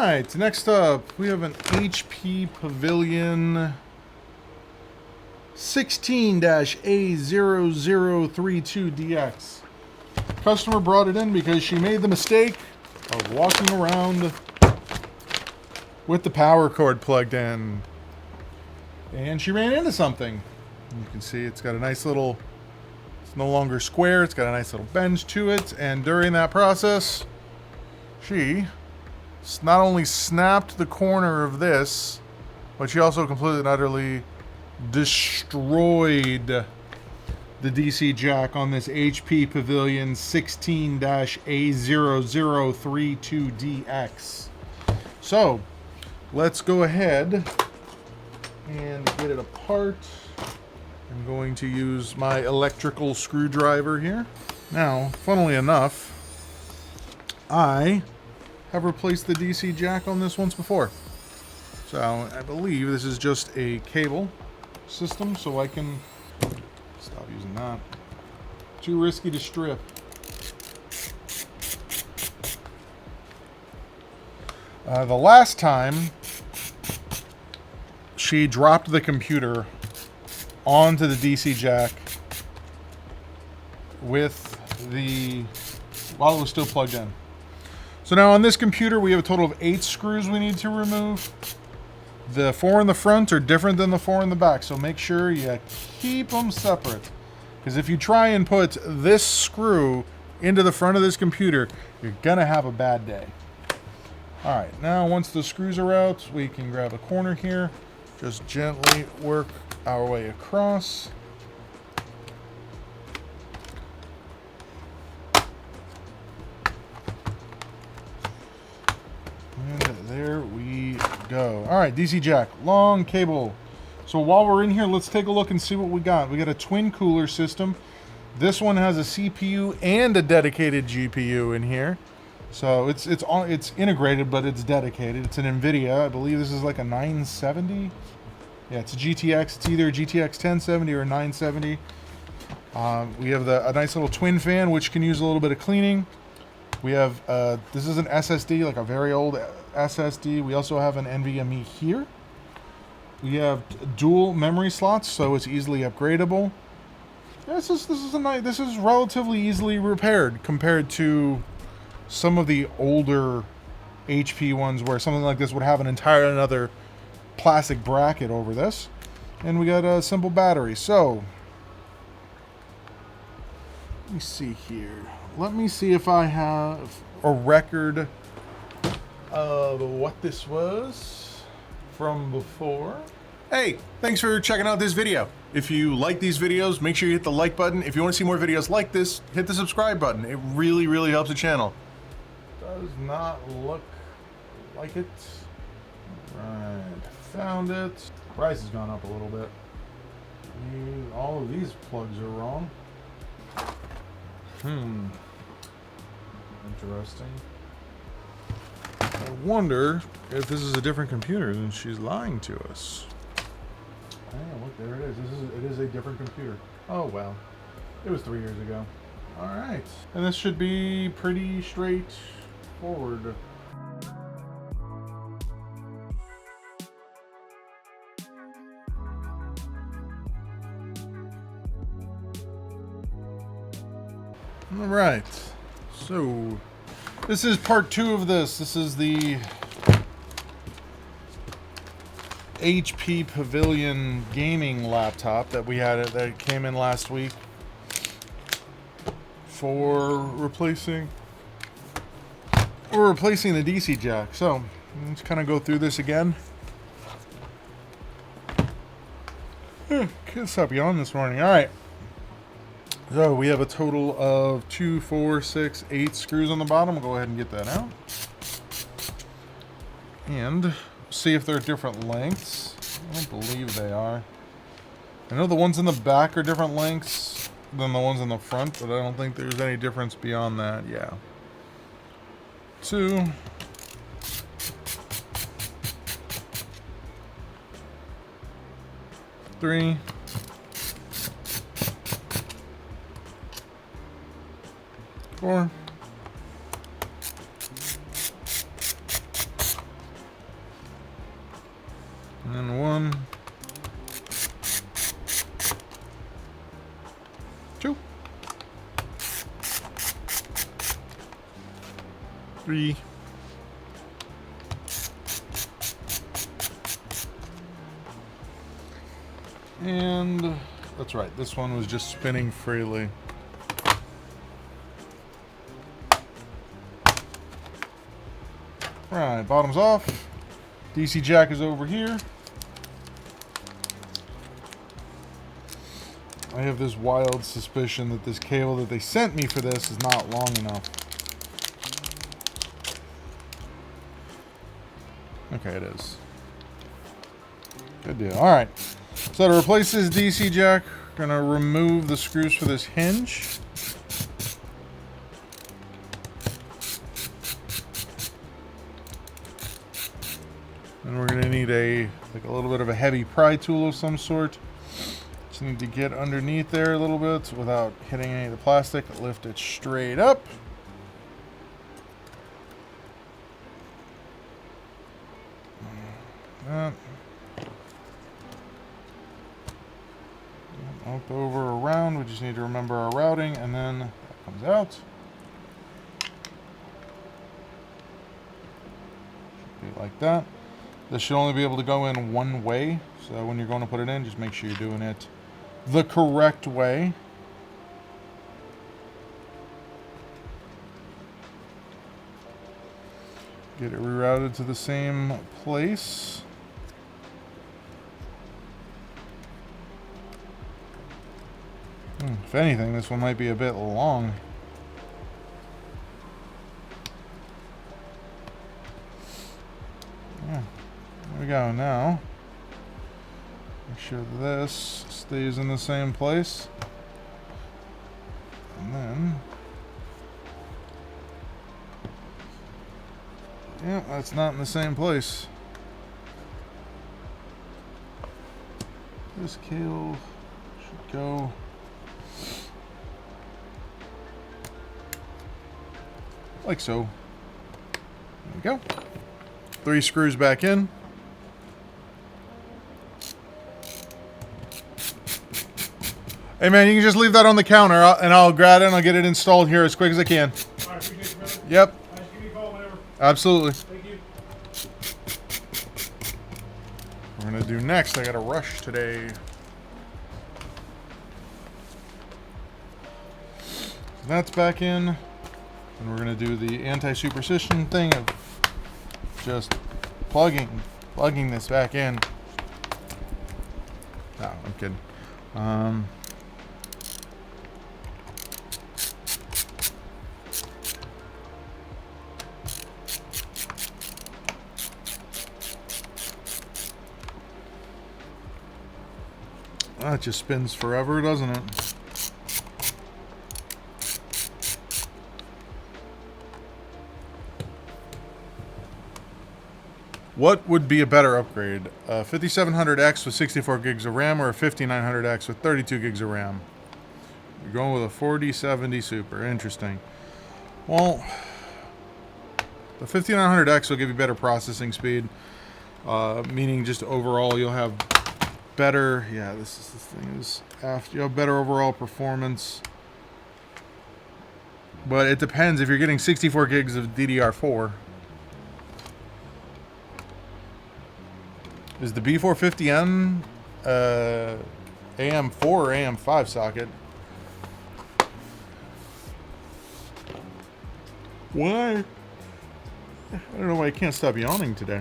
Alright, next up, we have an HP Pavilion 16-a0032DX. Customer brought it in because she made the mistake of walking around with the power cord plugged in. And she ran into something. You can see it's got a nice little, it's no longer square, it's got a nice little bend to it. And during that process, she not only snapped the corner of this, but she also completely and utterly destroyed the DC jack on this HP Pavilion 16-a0032DX. So, let's go ahead and get it apart. I'm going to use my electrical screwdriver here. Now, funnily enough, I have replaced the DC jack on this once before. So I believe this is just a cable system, so I can stop using that. Too risky to strip. The last time she dropped the computer onto the DC jack with while it was still plugged in. So now on this computer we have a total of 8 screws we need to remove. The 4 in the front are different than the 4 in the back, so make sure you keep them separate. Because if you try and put this screw into the front of this computer, you're gonna have a bad day. Alright, now once the screws are out, we can grab a corner here, just gently work our way across. And there we go. Alright, DC jack, long cable. So while we're in here, let's take a look and see what we got. We got a twin cooler system. This one has a CPU and a dedicated GPU in here. So it's integrated, but it's dedicated. It's an NVIDIA. I believe this is like a 970. Yeah, it's a GTX. It's either a GTX 1070 or a 970. We have a nice little twin fan, which can use a little bit of cleaning. We have, this is an SSD, like a very old SSD. We also have an NVMe here. We have dual memory slots, so it's easily upgradable. Yeah, this is relatively easily repaired compared to some of the older HP ones where something like this would have an entire another plastic bracket over this. And we got a simple battery. So let me see here. Let me see if I have a record of what this was from before. Hey, thanks for checking out this video. If you like these videos, make sure you hit the like button. If you want to see more videos like this, hit the subscribe button. It really, really helps the channel. Does not look like it. Right, found it. Price has gone up a little bit. All of these plugs are wrong. Interesting. I wonder if this is a different computer and she's lying to us. Oh, look, there it is. It is a different computer. Oh, well. It was 3 years ago. All right. And this should be pretty straightforward. All right. So, this is part 2 of this. This is the HP Pavilion gaming laptop that we had that came in last week for replacing the DC jack. So let's kind of go through this again. Can't stop yawning this morning. All right. So we have a total of 2, 4, 6, 8 screws on the bottom. We'll go ahead and get that out and see if they're different lengths. I don't believe they are. I know the ones in the back are different lengths than the ones in the front, but I don't think there's any difference beyond that. Yeah. 2. 3. 4. 3. And that's right, this one was just spinning freely. Right, bottom's off. DC jack is over here. I have this wild suspicion that this cable that they sent me for this is not long enough. Okay, it is. Good deal. Alright. So to replace this DC jack, we're going to remove the screws for this hinge. And we're going to need a little bit of a heavy pry tool of some sort. Just need to get underneath there a little bit without hitting any of the plastic. Lift it straight up. Up, over, around. We just need to remember our routing, and then that comes out. Should be like that. This should only be able to go in one way, so when you're going to put it in, just make sure you're doing it the correct way. Get it rerouted to the same place. If anything, this one might be a bit long. Yeah, there we go. Now, make sure this stays in the same place. And then, yeah, that's not in the same place. This cable should go like so. There we go. 3 screws back in. Hey man, you can just leave that on the counter and I'll grab it and I'll get it installed here as quick as I can. I appreciate you, brother. Yep. Just give me a call whenever. Absolutely. Thank you. We're gonna do next. I got a rush today. So that's back in. And we're going to do the anti-superstition thing of just plugging this back in. No, I'm kidding. That just spins forever, doesn't it? What would be a better upgrade? A 5700X with 64 gigs of RAM or a 5900X with 32 gigs of RAM? You're going with a 4070 Super. Interesting. Well, the 5900X will give you better processing speed, meaning just overall you'll have better. Yeah, this is the thing is after you'll have better overall performance. But it depends if you're getting 64 gigs of DDR4. Is the B450M AM4 or AM5 socket? Why? I don't know why I can't stop yawning today.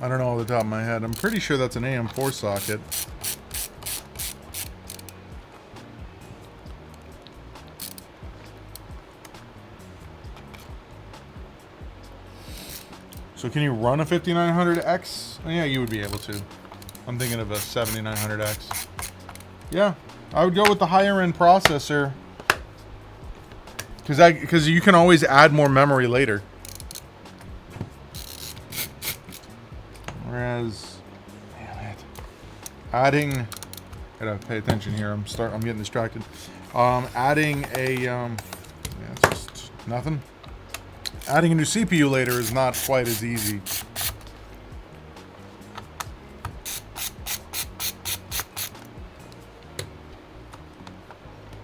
I don't know off the top of my head. I'm pretty sure that's an AM4 socket. So can you run a 5900X? Oh, yeah, you would be able to. I'm thinking of a 7900X. Yeah, I would go with the higher end processor. Because you can always add more memory later. Whereas, damn it, adding, gotta pay attention here. I'm getting distracted. Adding a, yeah, it's just nothing. Adding a new CPU later is not quite as easy.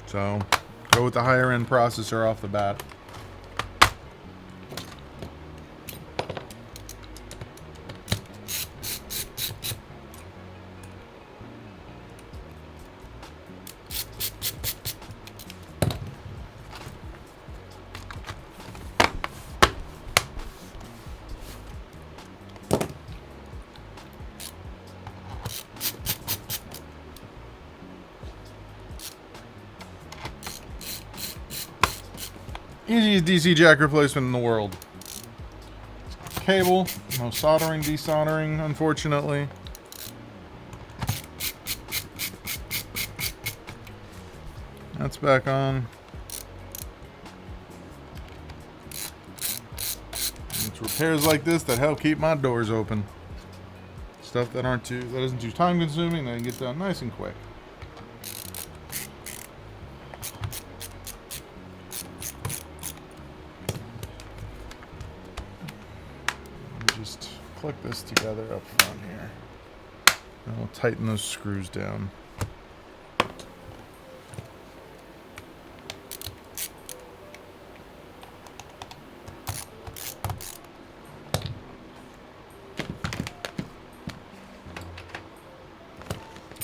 So, go with the higher end processor off the bat. Easiest DC jack replacement in the world. Cable, no soldering, desoldering, unfortunately. That's back on. It's repairs like this that help keep my doors open. Stuff that isn't too time consuming, that can get done nice and quick. Just click this together up front here. And we'll tighten those screws down.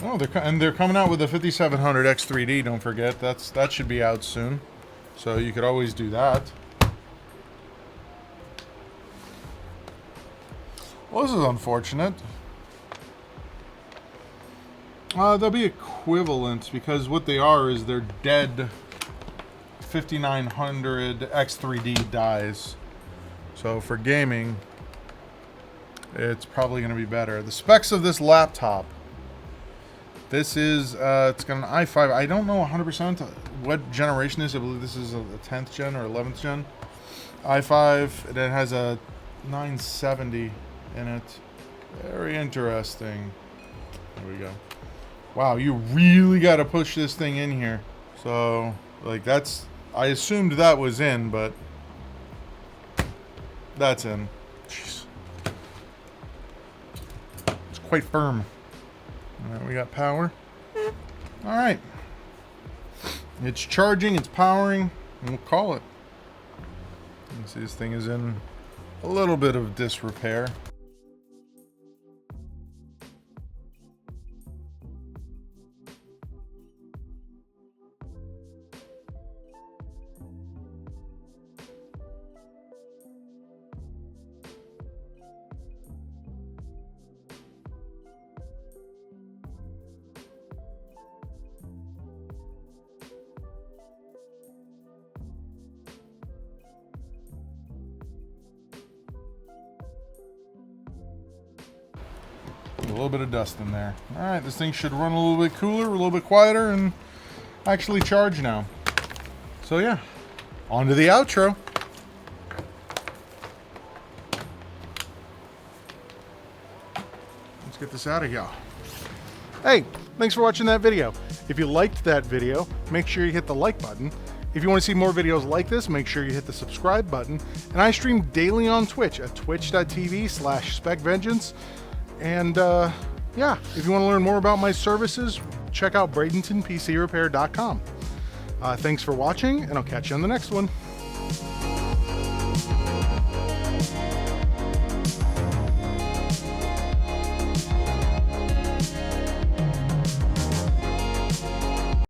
Oh, they're coming out with a 5700 X3D. Don't forget, that should be out soon. So you could always do that. Well, this is unfortunate. They'll be equivalent because what they are is they're dead 5900 X3D dies. So for gaming, it's probably going to be better. The specs of this laptop. This is, it's got an i5. I don't know 100% what generation this is. I believe this is a 10th gen or 11th gen. i5, and it has a 970 in it. Very interesting. There we go. Wow, you really got to push this thing in here. So, like, I assumed that was in, but that's in. Jeez. It's quite firm. All right, we got power. All right. It's charging, it's powering, and we'll call it. You can see this thing is in a little bit of disrepair. A little bit of dust in there. All right, this thing should run a little bit cooler, a little bit quieter, and actually charge now. So yeah, on to the outro. Let's get this out of here. Hey, thanks for watching that video. If you liked that video, make sure you hit the like button. If you want to see more videos like this, make sure you hit the subscribe button. And I stream daily on Twitch at twitch.tv/SpecVengeance. And yeah, if you want to learn more about my services, check out Bradenton PC Repair.com. Thanks for watching, and I'll catch you on the next one.